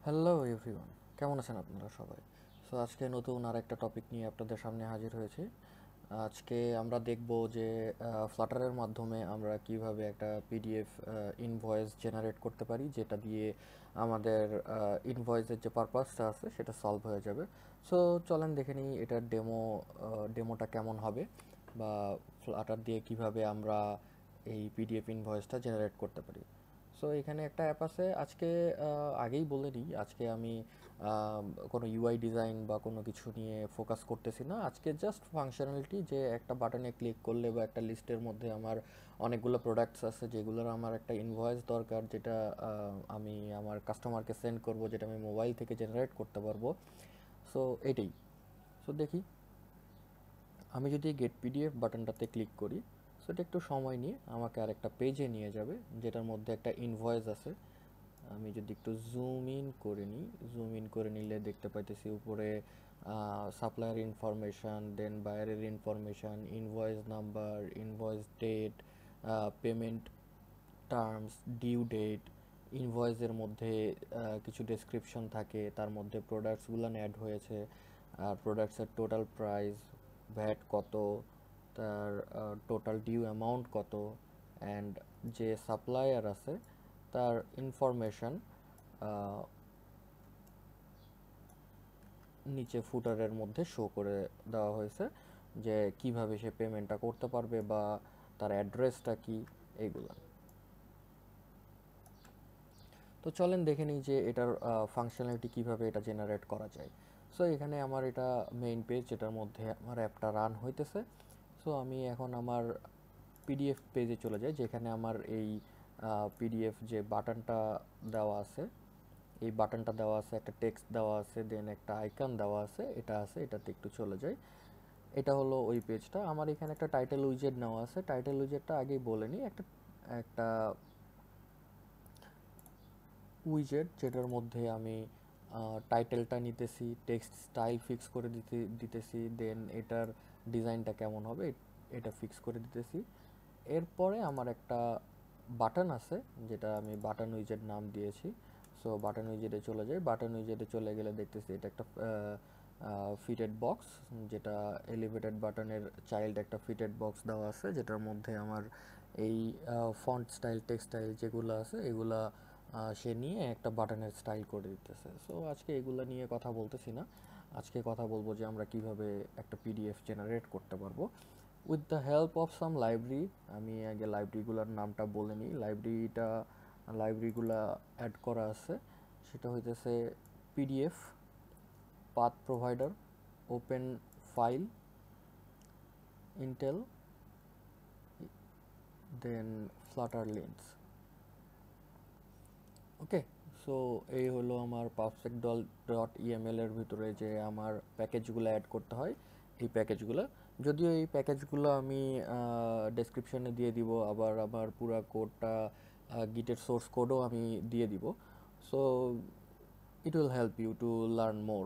Hello everyone, কেমন আছেন আপনারা সবাই? সো আজকে নতুন আরেকটা টপিক নিয়ে আপনাদের সামনে হাজির হয়েছি। আজকে আমরা দেখব যে ফ্লাটারের মাধ্যমে আমরা কিভাবে একটা পিডিএফ ইনভয়েস জেনারেট করতে পারি, যেটা দিয়ে আমাদের ইনভয়েসের যে পারপাসটা আছে সেটা সলভ হয়ে যাবে। সো চলেন দেখে নিই এটার ডেমোটা কেমন হবে, বা ফ্লাটার দিয়ে কিভাবে আমরা এই পিডিএফ ইনভয়েসটা জেনারেট করতে পারি। সো এখানে একটা অ্যাপ আছে। আজকে আগেই বলে নিই, আজকে আমি কোনো ইউআই ডিজাইন বা কোনো কিছু নিয়ে ফোকাস করতেছি না। আজকে জাস্ট ফাংশনালিটি, যে একটা বাটনে ক্লিক করলে বা একটা লিস্টের মধ্যে আমার অনেকগুলো প্রোডাক্টস আছে যেগুলোর আমার একটা ইনভয়েস দরকার, যেটা আমি আমার কাস্টমারকে সেন্ড করব, যেটা আমি মোবাইল থেকে জেনারেট করতে পারবো। সো এটাই। সো দেখি, আমি যদি গেট পিডিএফ বাটনটাতে ক্লিক করি, সো এটা একটু সময় নিয়ে আমাকে আরেকটা পেজে নিয়ে যাবে, যেটার মধ্যে একটা ইনভয়েস আছে। আমি যদি একটু জুম ইন করে নিলে দেখতে পাইতেছি উপরে সাপ্লায়ার ইনফরমেশান, দেন বায়ারের information, invoice number, invoice date, payment terms, due date. ইনভয়েসের মধ্যে কিছু ডেসক্রিপশন থাকে, তার মধ্যে প্রোডাক্টসগুলো অ্যাড হয়েছে, আর প্রোডাক্টসের টোটাল প্রাইস, ভ্যাট কত, তার টোটাল ডিউ অ্যামাউন্ট কত, অ্যান্ড যে সাপ্লায়ার আছে তার ইনফরমেশন নিচে ফুটারের মধ্যে শো করে দেওয়া হয়েছে, যে কিভাবে সে পেমেন্টটা করতে পারবে বা তার অ্যাড্রেসটা কি, এইগুলো। তো চলেন দেখে নিই যে এটার ফাংশনালিটি কিভাবে এটা জেনারেট করা যায়। সো এখানে আমার এটা মেইন পেজ, যেটার মধ্যে আমার অ্যাপটা রান হইতেছে। সো আমি এখন আমার পিডিএফ পেজে চলে যাই, যেখানে আমার এই পিডিএফ যে বাটনটা দেওয়া আছে, এই বাটনটা দেওয়া আছে, একটা টেক্সট দেওয়া আছে, দেন একটা আইকন দেওয়া আছে, এটাতে একটু চলে যাই। এটা হলো ওই পেজটা। আমার এখানে একটা টাইটেল উইজেট নেওয়া আছে। টাইটেল উইজেটটা আগেই বলে নিই, একটা একটা উইজেট যেটার মধ্যে আমি টাইটেলটা নিতেছি, টেক্সট স্টাইল ফিক্স করে দিতেছি, দেন এটার ডিজাইনটা কেমন হবে এটা ফিক্স করে দিতেছি। এরপরে আমার একটা বাটন আছে, যেটা আমি বাটন উইজেট নাম দিয়েছি। সো বাটন উইজেটে চলে যাই। বাটন উইজেটে চলে গেলে দেখতেছি এটা একটা ফিটেড বক্স, যেটা এলিভেটেড বাটনের চাইল্ড একটা ফিটেড বক্স দেওয়া আছে, যেটার মধ্যে আমার এই ফন্ট স্টাইল, টেক্সট স্টাইল যেগুলো আছে এগুলা সে নিয়ে একটা বাটনের স্টাইল করে দিতেছে। সো আজকে এগুলো নিয়ে কথা বলতেছি না, আজকে কথা বলবো যে আমরা কিভাবে একটা পিডিএফ জেনারেট করতে পারবো with the help of some library. আমি আগে লাইব্রেরিগুলোর নামটা বলে নিই। লাইব্রেরিগুলা অ্যাড করা আছে, সেটা হইতেছে PDF, path provider, open file, intl, then flutter lints. Okay. So এই হলো আমার পারফেক্ট ডট ইএমএল এর ভিতরে যে আমার প্যাকেজগুলো অ্যাড করতে হয়, এই প্যাকেজগুলো। যদিও এই প্যাকেজগুলো আমি ডেসক্রিপশনে দিয়ে দিব, আবার আমার পুরো কোডটা গিটের সোর্স কোডও আমি দিয়ে দিব। So it will help you to learn more.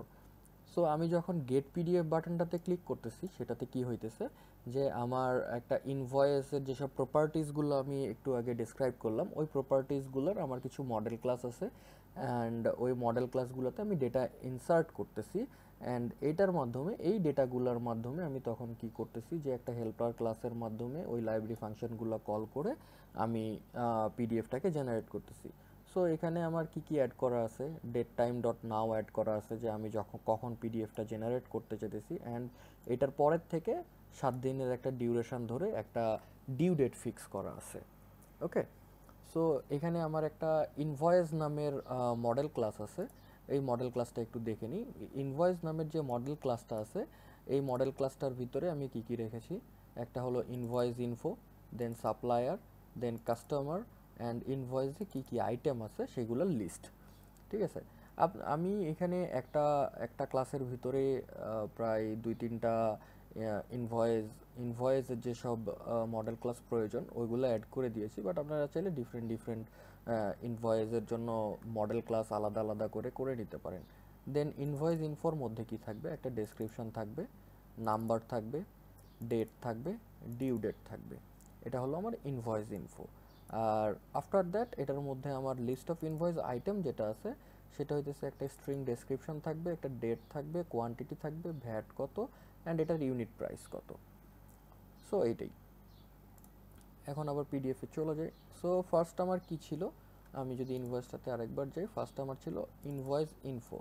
So আমি যখন গেট পিডিএফ বাটনটাতে ক্লিক করতেছি, সেটাতে কি হইতেছে যে আমার একটা ইনভয়েসের যেসব প্রপার্টিসগুলো আমি একটু আগে ডিসক্রাইব করলাম, ওই প্রপার্টিসগুলোর আমার কিছু মডেল ক্লাস আছে, অ্যান্ড ওই মডেল ক্লাসগুলোতে আমি ডেটা ইনসার্ট করতেছি। অ্যান্ড এইটার মাধ্যমে, এই ডেটাগুলোর মাধ্যমে আমি তখন কি করতেছি, যে একটা হেল্পার ক্লাসের মাধ্যমে ওই লাইব্রেরি ফাংশনগুলো কল করে আমি পিডিএফটাকে জেনারেট করতেছি। সো এখানে আমার কি কি অ্যাড করা আছে, date time dot now add করা আছে, যে আমি কখন পিডিএফটা জেনারেট করতে চাইতেছি, অ্যান্ড এটার পরের থেকে 7 দিনের একটা ডিউরেশন ধরে একটা ডিউ ডেট ফিক্স করা আছে। ওকে। সো এখানে আমার একটা ইনভয়েস নামের মডেল ক্লাস আছে। এই মডেল ক্লাসটা একটু দেখে নিই। ইনভয়েস নামের যে মডেল ক্লাসটা আছে, এই মডেল ক্লাসটার ভিতরে আমি কি কি রেখেছি, একটা হলো invoice info, then supplier, then customer, and ইনভয়েসে কী কী আইটেম আছে সেগুলোর লিস্ট। ঠিক আছে। আমি এখানে একটা একটা ক্লাসের ভিতরে প্রায় 2-3টা ইনভয়েস ইনভয়েসের যেসব মডেল ক্লাস প্রয়োজন ওইগুলো অ্যাড করে দিয়েছি, বাট আপনারা চাইলে ডিফারেন্ট ডিফারেন্ট ইনভয়েসের জন্য মডেল ক্লাস আলাদা আলাদা করে করে নিতে পারেন। দেন ইনভয়েস ইনফোর মধ্যে কি থাকবে, একটা ডেসক্রিপশন থাকবে, নাম্বার থাকবে, ডেট থাকবে, ডিউ ডেট থাকবে। এটা হলো আমার ইনভয়েস ইনফো। আর আফটার দ্যাট এটার মধ্যে আমার লিস্ট অফ ইনভয়েস আইটেম যেটা আছে সেটা হইতেছে একটা স্ট্রিং ডেসক্রিপশন থাকবে, একটা ডেট থাকবে, কোয়ান্টিটি থাকবে, ভ্যাট কত, অ্যান্ড এটার ইউনিট প্রাইস কত। সো এইটাই। এখন আবার পিডিএফে চলে যাই। সো ফার্স্ট আমার কি ছিল, আমি যদি ইনভয়েসটাতে আরেকবার যাই, ফার্স্ট আমার ছিল ইনভয়েস ইনফো।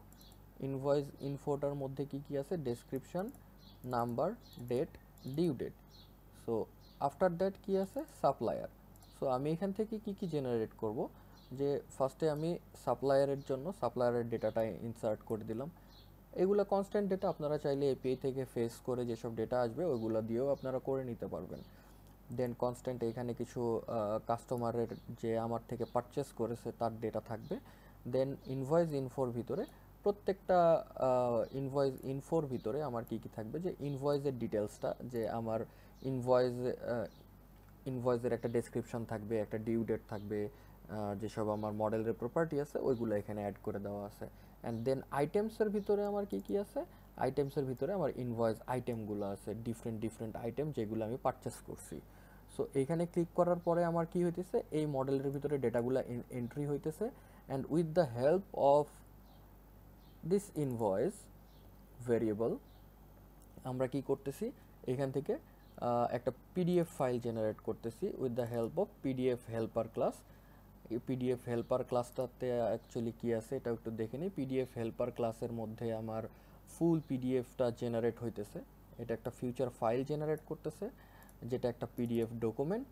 ইনভয়েস ইনফোটার মধ্যে কি কি আছে, description, number, date, due date. So after that কি আছে, সাপ্লায়ার। সো আমি এখান থেকে কি কি জেনারেট করব, যে ফার্স্টে আমি সাপ্লায়ারের জন্য সাপ্লায়ারের ডেটাটা ইনসার্ট করে দিলাম। এগুলো কনস্ট্যান্ট ডেটা, আপনারা চাইলে এপিআই থেকে ফেস করে যেসব ডেটা আসবে ওইগুলো দিয়েও আপনারা করে নিতে পারবেন। দেন কনস্ট্যান্ট এখানে কিছু কাস্টমারের যে আমার থেকে পারচেস করেছে তার ডেটা থাকবে। দেন ইনভয়েস ইনফোর ভিতরে প্রত্যেকটা ইনভয়েস ইনফোর ভিতরে আমার কি কি থাকবে, যে ইনভয়েসের ডিটেলসটা, যে আমার ইনভয়েসের একটা ডেসক্রিপশন থাকবে, একটা ডিউ ডেট থাকবে, যেসব আমার মডেলের প্রপার্টি আছে ওইগুলো এখানে অ্যাড করে দেওয়া আছে। অ্যান্ড দেন আইটেমসের ভিতরে আমার কি কি আছে, আইটেমসের ভিতরে আমার ইনভয়েস আইটেমগুলো আছে, ডিফারেন্ট ডিফারেন্ট আইটেম যেগুলো আমি পারচেস করছি। সো এইখানে ক্লিক করার পরে আমার কি হইতেছে, এই মডেলের ভিতরে ডেটাগুলো এন্ট্রি হইতেছে। And with the help of this invoice variable আমরা কি করতেছি, এখান থেকে একটা পিডিএফ ফাইল জেনারেট করতেছি with the help of PDF helper class. এই পিডিএফ হেল্পার ক্লাসটাতে অ্যাকচুয়ালি কী আছে এটা একটু দেখে নিই। পিডিএফ হেল্পার ক্লাসের মধ্যে আমার ফুল পিডিএফটা জেনারেট হইতেছে। এটা একটা ফিউচার ফাইল জেনারেট করতেছে, যেটা একটা পিডিএফ ডকুমেন্ট।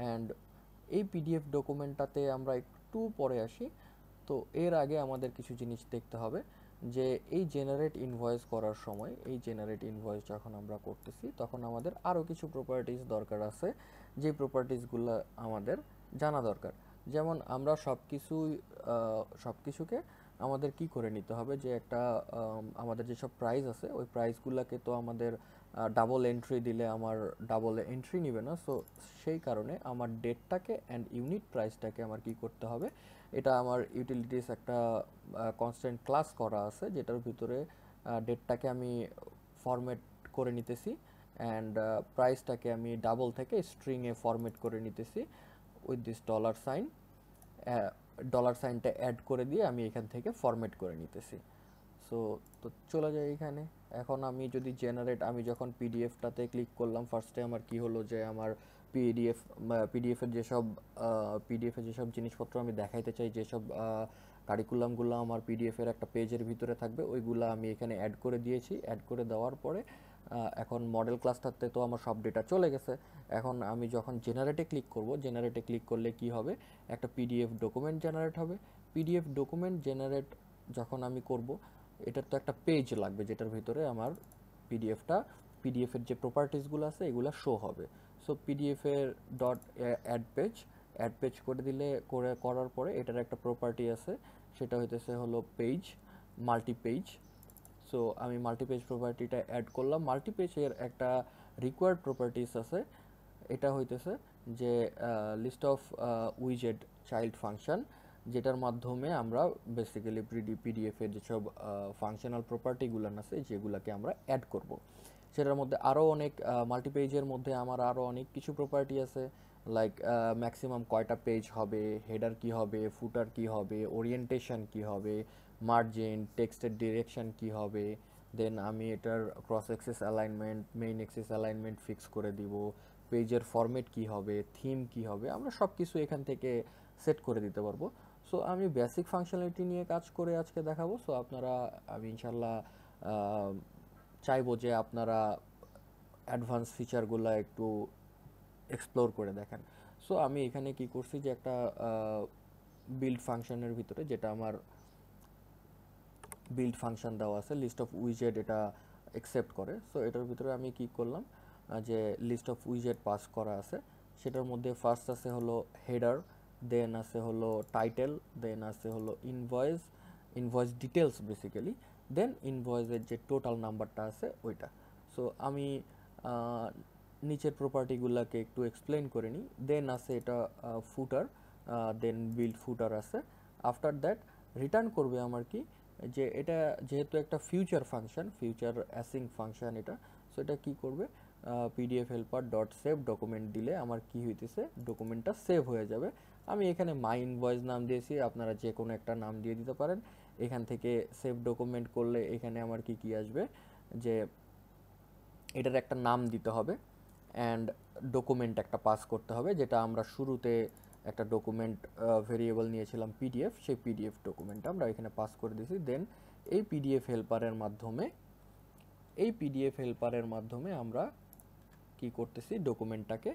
অ্যান্ড এই পিডিএফ ডকুমেন্টটাতে আমরা একটু পরে আসি। তো এর আগে আমাদের কিছু জিনিস দেখতে হবে, যে এই জেনারেট ইনভয়েস করার সময়, এই জেনারেট ইনভয়েস যখন আমরা করতেছি তখন আমাদের আরও কিছু প্রপার্টিজ দরকার আছে, যে প্রপার্টিজগুলো আমাদের জানা দরকার। যেমন আমরা সব কিছুকে আমাদের কি করে নিতে হবে, যে একটা আমাদের যেসব প্রাইস আছে ওই প্রাইসগুলোকে তো আমাদের ডাবল এন্ট্রি দিলে আমার ডাবল এন্ট্রি নেবে না। সো সেই কারণে আমার ডেটটাকে অ্যান্ড ইউনিট প্রাইসটাকে আমার কি করতে হবে, এটা আমার ইউটিলিটিস একটা কনস্ট্যান্ট ক্লাস করা আছে, যেটার ভিতরে ডেটটাকে আমি ফরম্যাট করে নিতেছি, অ্যান্ড প্রাইসটাকে আমি ডাবল থেকে স্ট্রিংয়ে ফরম্যাট করে নিতেছি উইথ দিস ডলার সাইনটা অ্যাড করে দিয়ে আমি এখান থেকে ফরম্যাট করে নিতেছি। সো তো চলে যায় এখানে। এখন আমি যদি আমি যখন পিডিএফটাতে ক্লিক করলাম, ফার্স্টে আমার কি হলো, যে আমার পিডিএফের যেসব জিনিসপত্র আমি দেখাইতে চাই, যেসব কারিকুলামগুলো আমার পিডিএফের একটা পেজের ভিতরে থাকবে ওইগুলো আমি এখানে অ্যাড করে দিয়েছি। অ্যাড করে দেওয়ার পরে এখন মডেল ক্লাসটাতে তো আমার সব ডেটা চলে গেছে। এখন আমি যখন জেনারেটে ক্লিক করব, জেনারেটে ক্লিক করলে কি হবে, একটা পিডিএফ ডকুমেন্ট জেনারেট হবে। পিডিএফ ডকুমেন্ট জেনারেট যখন আমি করব, এটার তো একটা পেজ লাগবে যেটার ভিতরে আমার পিডিএফের যে প্রপার্টিসগুলো আছে এগুলো শো হবে। সো পিডিএফের অ্যাড পেজ করে দিলে করার পরে এটার একটা প্রপার্টি আছে, সেটা হইতেছে হলো পেজ, মাল্টি পেজ। সো আমি মাল্টি পেজ প্রপার্টিটা অ্যাড করলাম। মাল্টি পেজের একটা রিকোয়ার্ড প্রপার্টিস আছে, এটা হইতেছে যে লিস্ট অফ উইজেট চাইল্ড ফাংশন, যেটার মাধ্যমে আমরা বেসিক্যালি পিডিএফের যেসব ফাংশনাল প্রপার্টিগুলো আছে যেগুলোকে আমরা অ্যাড করব। সেটার মধ্যে আরও অনেক মাল্টিপেজের মধ্যে আমার আরও অনেক কিছু প্রপার্টি আছে, লাইক ম্যাক্সিমাম কয়টা পেজ হবে, হেডার কি হবে, ফুটার কি হবে, ওরিয়েন্টেশন কি হবে, মার্জিন, টেক্সটের ডিরেকশন কি হবে, দেন আমি এটার cross axis alignment, main axis alignment fix করে দিব, পেজের ফরম্যাট কি হবে, থিম কি হবে, আমরা সব কিছু এখান থেকে সেট করে দিতে পারবো। সো আমি বেসিক ফাংশনালিটি নিয়ে কাজ করে আজকে দেখাবো। সো আমি ইনশাল্লাহ চাইবো যে আপনারা অ্যাডভান্স ফিচারগুলো একটু এক্সপ্লোর করে দেখেন। সো আমি এখানে কি করছি, যে একটা বিল্ড ফাংশনের ভিতরে, যেটা আমার বিল্ড ফাংশন দেওয়া আছে, লিস্ট অফ উইজেট এটা অ্যাকসেপ্ট করে। সো এটার ভিতরে আমি কি করলাম, যে লিস্ট অফ উইজেট পাস করা আছে, সেটার মধ্যে ফার্স্ট আছে হলো হেডার, দেন আছে হলো টাইটেল, দেন আছে হলো ইনভয়েস ডিটেলস বেসিক্যালি, দেন ইনভয়েসের যে টোটাল নাম্বারটা আছে ওইটা। সো আমি নিচের প্রপার্টিগুলোকে একটু এক্সপ্লেন করে নিই। দেন আছে এটা ফুটার, দেন বিল্ড ফুটার আছে। আফটার দ্যাট রিটার্ন করবে আমার কি, যে এটা যেহেতু একটা ফিউচার অ্যাসিং ফাংশন এটা, সো এটা কী করবে, PDF helper dot save document দিলে আমার কি হইতেছে, ডকুমেন্টটা সেভ হয়ে যাবে। আমি এখানে মাই ইনভয়েস নাম দিয়েছি, আপনারা যে কোনো একটা নাম দিয়ে দিতে পারেন। এখান থেকে সেভ ডকুমেন্ট করলে এখানে আমার কি আসবে, যে এটার একটা নাম দিতে হবে অ্যান্ড ডকুমেন্ট একটা পাস করতে হবে, যেটা আমরা শুরুতে একটা ডকুমেন্ট ভেরিয়েবল নিয়েছিলাম পিডিএফ, সেই পিডিএফ ডকুমেন্টটা আমরা এখানে পাস করে দিয়েছি। দেন এই পিডিএফ হেল্পারের মাধ্যমে আমরা কি করতেছি, ডকুমেন্টটাকে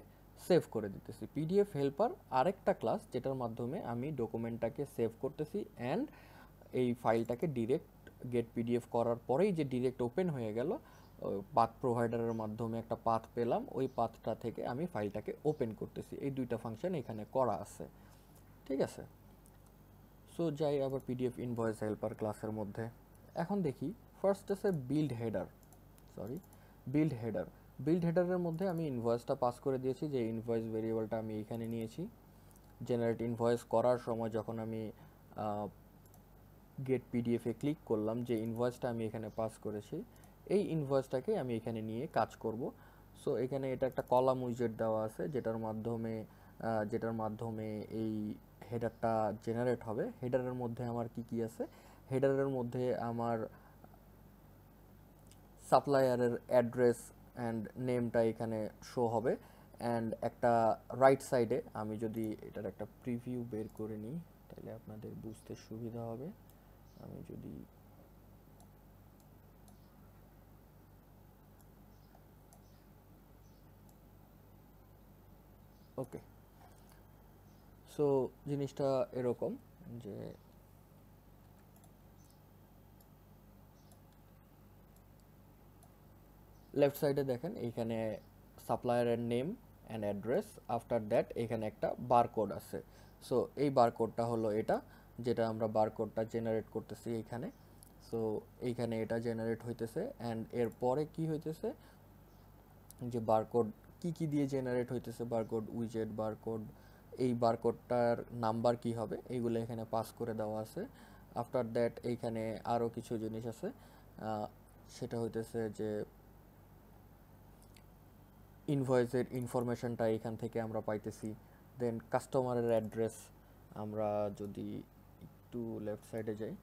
সেভ করে দিতেছি। পিডিএফ হেল্পার আরেকটা ক্লাস যেটার মাধ্যমে আমি ডকুমেন্টটাকে সেভ করতেছি অ্যান্ড এই ফাইলটাকে ডিরেক্ট গেট পিডিএফ করার পরেই যে ডিরেক্ট ওপেন হয়ে গেল, পাথ প্রোভাইডারের মাধ্যমে একটা পাথ পেলাম, ওই পাথটা থেকে আমি ফাইলটাকে ওপেন করতেছি। এই দুইটা ফাংশন এখানে করা আছে, ঠিক আছে। সো যাই আবার পিডিএফ ইনভয়েস হেল্পার ক্লাসের মধ্যে। এখন দেখি ফার্স্ট আছে বিল্ড হেডার, বিল্ড হেডারের মধ্যে আমি ইনভয়েসটা পাস করে দিয়েছি, যে ইনভয়েস ভেরিয়েবলটা আমি এখানে নিয়েছি। জেনারেট ইনভয়েস করার সময় যখন আমি গেট পিডিএফে ক্লিক করলাম, যে ইনভয়েসটা আমি এখানে পাস করেছি, এই ইনভয়েসটাকে আমি এখানে নিয়ে কাজ করব। সো এখানে এটা একটা কলাম উইজেট দেওয়া আছে, যেটার মাধ্যমে এই হেডারটা জেনারেট হবে। হেডারের মধ্যে আমার কি আছে, হেডারের মধ্যে আমার সাপ্লায়ারের অ্যাড্রেস অ্যান্ড নেমটা এখানে শো হবে। অ্যান্ড একটা রাইট সাইডে আমি যদি এটার একটা প্রিভিউ বের করে নিই তাহলে আপনাদের বুঝতে সুবিধা হবে। আমি যদি ওকে, সো জিনিসটা এরকম যে লেফট সাইডে দেখেন এইখানে সাপ্লায়ারের name and address, after that এখানে একটা বারকোড আছে। সো এই বারকোডটা হলো এটা, যেটা আমরা বারকোডটা জেনারেট করতেছি এইখানে। সো এইখানে এটা জেনারেট হইতেছে অ্যান্ড এরপরে কি হইতেছে, যে বারকোড কি দিয়ে জেনারেট হইতেছে, বারকোড উইজেট, বারকোড, এই বারকোডটার নাম্বার কি হবে এইগুলো এখানে পাস করে দেওয়া আছে। আফটার দ্যাট এইখানে আরও কিছু জিনিস আছে, সেটা হইতেছে যে ইনভয়েসের ইনফরমেশনটা এখান থেকে আমরা পাইতেছি। দেন কাস্টমারের অ্যাড্রেস, আমরা যদি একটু লেফট সাইডে যাই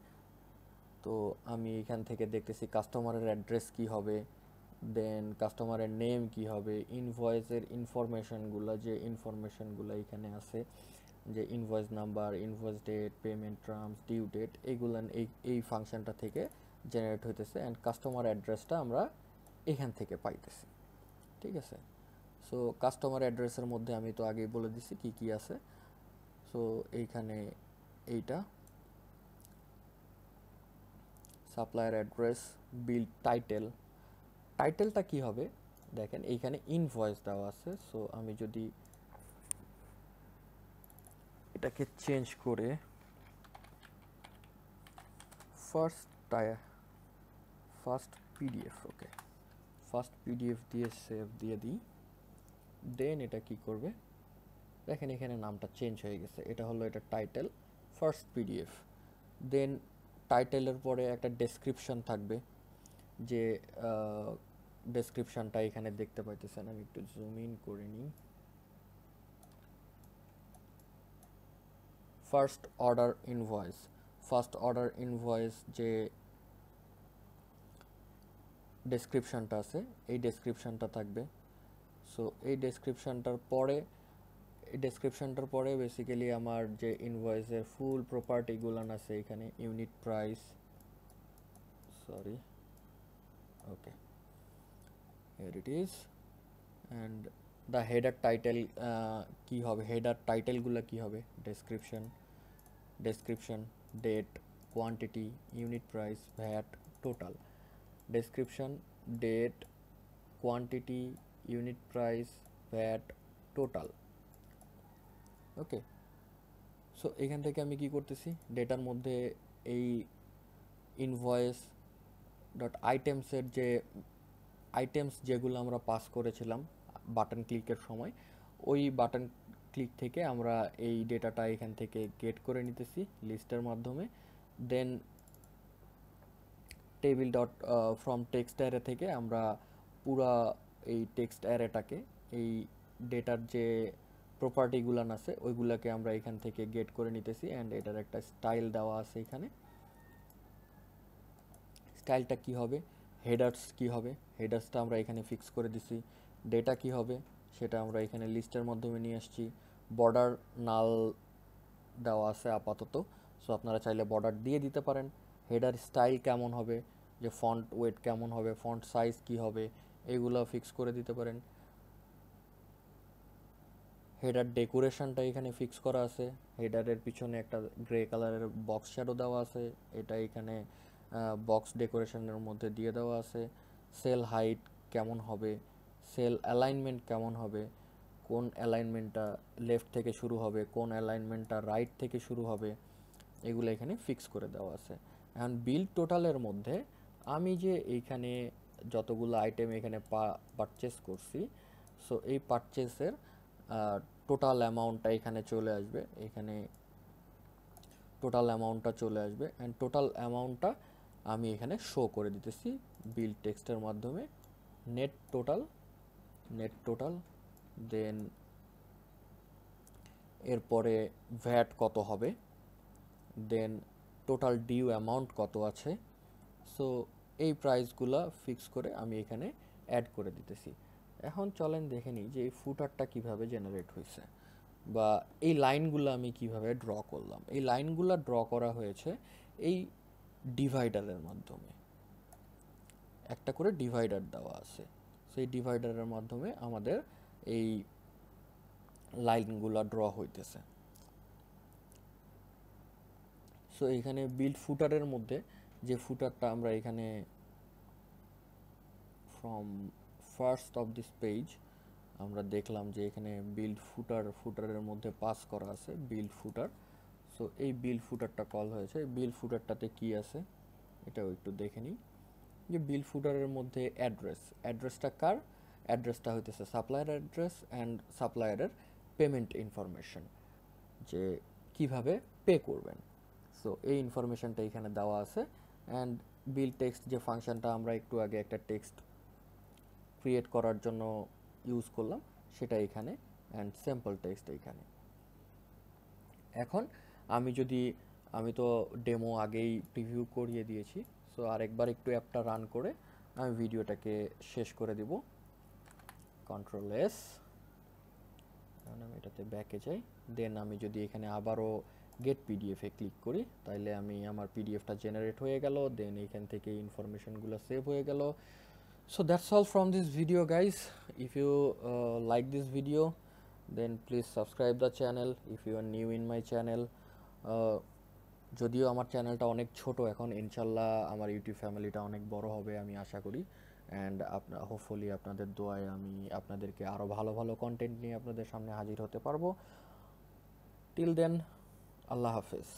তো আমি এখান থেকে দেখতেছি কাস্টমারের অ্যাড্রেস কি হবে, দেন কাস্টমারের নেম কি হবে, ইনভয়েসের ইনফরমেশনগুলো এখানে আছে, যে invoice number, invoice date, payment terms, due date, এইগুলো এই ফাংশনটা থেকে জেনারেট হইতেছে অ্যান্ড কাস্টমার অ্যাড্রেসটা আমরা এখান থেকে পাইতেছি, ঠিক আছে। সো কাস্টমার অ্যাড্রেসের মধ্যে আমি তো আগেই বলে দিছি কি আছে। সো এইখানে এইটা সাপ্লায়ার অ্যাড্রেস, বিল টাইটেলটা কি হবে দেখেন এইখানে ইনভয়েস দেওয়া আছে। সো আমি যদি এটাকে চেঞ্জ করে ফার্স্ট পিডিএফ, ওকে, ফার্স্ট পিডিএফ দিয়ে সেভ দিয়ে দিই। দেন এটা কি করবে দেখেন এখানে নামটা চেঞ্জ হয়ে গেছে, এটা হলো এটা টাইটেল ফার্স্ট পিডিএফ। দেন টাইটেলের পরে একটা ডেসক্রিপশন থাকবে, যে ডেসক্রিপশনটা এখানে দেখতে পাইতেছেন। আমি একটু জুম ইন করে নিই। ফার্স্ট অর্ডার ইনভয়েস যে ডেসক্রিপশনটা আছে, এই ডেসক্রিপশনটা থাকবে। সো এই ডেসক্রিপশনটার পরে বেসিক্যালি আমার যে ইনভয়েসের ফুল প্রপার্টিগুলো আছে এখানে, unit price, okay, here it is, and the header title কি হবে, হেডার টাইটেলগুলো কি হবে, description, date, quantity, unit price, VAT, total. Description, date, quantity, unit price, VAT, total, okay. So এখান থেকে আমি কি করতেছি, ডেটার মধ্যে এই ইনভয়েস ডট আইটেমসের যে আইটেমস যেগুলো আমরা পাস করেছিলাম বাটন ক্লিকের সময়, ওই বাটন ক্লিক থেকে আমরা এই ডেটাটা এখান থেকে গেট করে নিতেছি লিস্টের মাধ্যমে। Then table dot from text array থেকে আমরা পুরা এই টেক্সট অ্যারেটাকে, এই ডেটার যে প্রপার্টিগুলান আছে ওইগুলাকে আমরা এখান থেকে গেট করে নিতেছি। অ্যান্ড এটার একটা স্টাইল দেওয়া আছে এখানে। স্টাইলটা কি হবে, হেডার্স কি হবে, হেডার্সটা আমরা এখানে ফিক্স করে দিছি। ডেটা কি হবে সেটা আমরা এখানে লিস্টের মাধ্যমে নিয়ে আসছি। বর্ডার নাল দেওয়া আছে আপাতত, সো আপনারা চাইলে বর্ডার দিয়ে দিতে পারেন। হেডার স্টাইল কেমন হবে, যে ফন্ট ওয়েট কেমন হবে, ফন্ট সাইজ কি হবে, এগুলো ফিক্স করে দিতে পারেন। হেডার ডেকোরেশনটা এখানে ফিক্স করা আছে। হেডারের পিছনে একটা গ্রে কালারের বক্স শ্যাডো দেওয়া আছে, এটা এখানে বক্স ডেকোরেশনের মধ্যে দিয়ে দেওয়া আছে। সেল হাইট কেমন হবে, সেল অ্যালাইনমেন্ট কেমন হবে, কোন অ্যালাইনমেন্টটা লেফট থেকে শুরু হবে, কোন অ্যালাইনমেন্টটা রাইট থেকে শুরু হবে, এগুলো এখানে ফিক্স করে দেওয়া আছে। এখন বিল টোটালের মধ্যে আমি যে এইখানে যতগুলো আইটেম এখানে পারচেস করছি, সো এই পারচেসের টোটাল অ্যামাউন্টটা এখানে চলে আসবে। এখানে টোটাল অ্যামাউন্টটা চলে আসবে অ্যান্ড টোটাল অ্যামাউন্টটা আমি এখানে শো করে দিতেছি বিল টেক্সটের মাধ্যমে। নেট টোটাল দেন এরপরে ভ্যাট কত হবে, দেন টোটাল ডিউ অ্যামাউন্ট কত আছে। সো এই প্রাইসগুলো ফিক্স করে আমি এখানে অ্যাড করে দিতেছি। এখন চলেন দেখে নিই যে এই ফুটারটা কিভাবে জেনারেট হয়েছে, বা এই লাইনগুলো আমি কিভাবে ড্র করলাম। এই লাইনগুলো ড্র করা হয়েছে এই ডিভাইডারের মাধ্যমে, একটা করে ডিভাইডার দেওয়া আছে। সেই ডিভাইডারের মাধ্যমে আমাদের এই লাইনগুলো ড্র হইতেছে। সো এখানে বিল্ড ফুটারের মধ্যে যে ফুটারটা আমরা এখানে from first of this page আমরা দেখলাম যে এখানে বিল্ড ফুটারের মধ্যে পাস করা আছে বিল্ড ফুটার। সো এই বিল্ড ফুটারটা কল হয়েছে। বিল্ড ফুটারটাতে কি আছে এটাও একটু দেখে নিই। যে বিল্ড ফুটারের মধ্যে অ্যাড্রেসটা কার, অ্যাড্রেসটা হইতেছে সাপ্লায়ার অ্যাড্রেস অ্যান্ড সাপ্লায়ারের পেমেন্ট ইনফরমেশন, যে কিভাবে পে করবেন। সো এই ইনফরমেশনটা এখানে দেওয়া আছে। অ্যান্ড বিল টেক্সট যে ফাংশনটা আমরা একটু আগে একটা টেক্সট ক্রিয়েট করার জন্য ইউজ করলাম সেটা এখানে, অ্যান্ড স্যাম্পল টেক্সট এখানে। এখন আমি তো ডেমো আগেই প্রিভিউ করিয়ে দিয়েছি, সো আরেকবার একটু অ্যাপটা রান করে আমি ভিডিওটাকে শেষ করে দিব। কন্ট্রোল-S, আমি এটাতে ব্যাকে যাই। দেন আমি যদি এখানে আবারও গেট পিডিএফে ক্লিক করি তাহলে আমার পিডিএফটা জেনারেট হয়ে গেল। দেন এখান থেকে ইনফরমেশনগুলো সেভ হয়ে গেল। So that's all from this video, guys. If you like this video, then please subscribe the channel if you are new in my channel. যদিও আমার চ্যানেলটা অনেক ছোট এখন, ইনশাল্লাহ আমার ইউটিউব ফ্যামিলিটা অনেক বড় হবে আমি আশা করি। অ্যান্ড হোপফুলি আপনাদের দোয়ায় আমি আপনাদেরকে আরও ভালো ভালো কন্টেন্ট নিয়ে আপনাদের সামনে হাজির হতে পারবো। টিল দেন, আল্লাহ হাফেজ।